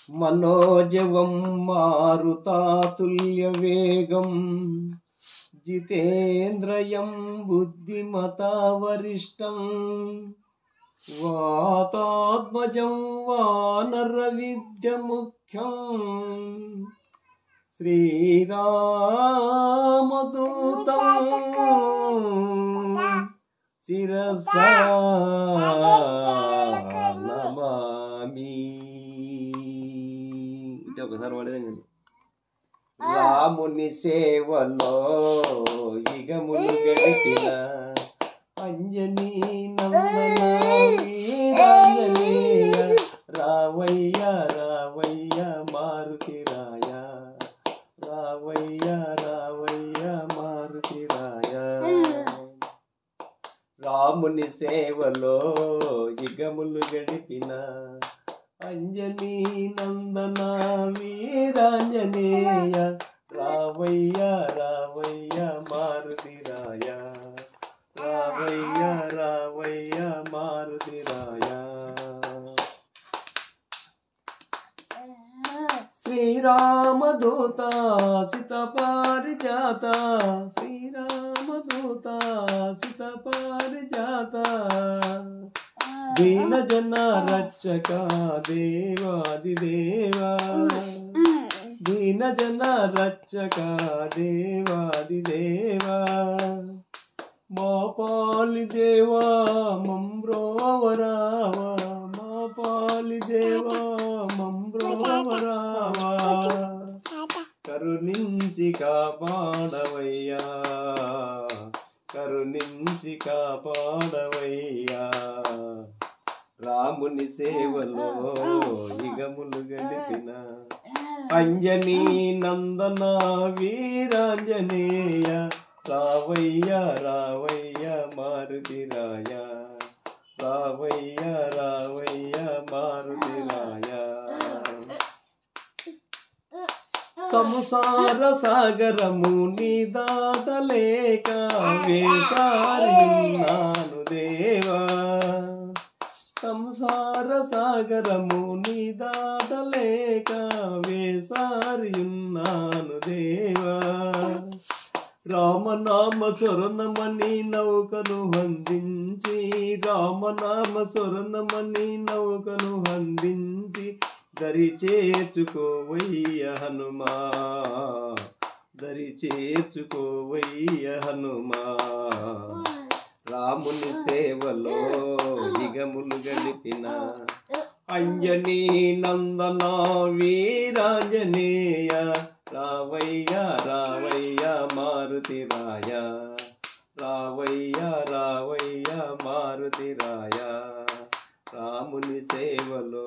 మనోజవం మారుతాతుల్య వేగం జితేంద్రియం బుద్ధిమతా వరిష్టం వాతాత్మజం వానర విద్య ముఖ్యం శ్రీరామదూతం శిరసా నమామి. ఇటు ఒకసారి పడేదండి. రాముని సేవలో యుగములు గడిపిన అంజనీ నందన వీరాంజనేయ రావయ్య రావయ్య మారుతిరాయ రావయ్య రావయ్య మారుతిరాయ. రాముని సేవలో యుగములు గడిపిన అంజనీ నందన వీరాంజనేయ రావయ్య రావయ్య మారుతిరాయ రావయ్య రావయ్య మారుతిరాయ. శ్రీరామదూత సిత పారిజాత శ్రీరామదూత సిత పారిజాత దీన జన రక్షక దేవాదిదేవా దీన జన రక్షక దేవాదిదేవా మా పాలి దేవా మమ్రోవరావా మా పాలి దేవా మమ్రోవరావా కరుణించి కాపాడవయ్యా కరుణించి కాపాడవయ్యా. రాముని సేవలో యుగములు గడిపిన అంజనీ నందన వీరాంజనేయ రావయ్య రావయ్య మారుతిరాయ రావయ్య రావయ్య మారుతిరాయ. సంసార సాగరము నీ దాటలేక వేసారియున్నాను దేవా సంసార సాగరము నీ దాటలేక వేసారియున్నాను దేవా. రామనామ స్వరణమని నౌకను వందించి రామనామ స్వరణమని నౌకను వందించి దరి చేర్చుకోవయ్య హనుమా దరి చేర్చుకోవయ్య హనుమా. రాముని సేవలో యుగములు గడిపిన అంజనీ నందన వీరాంజనేయ రావయ్య రావయ్య మారుతిరాయ రావయ్య రావయ్య మారుతిరాయ. రాముని సేవలో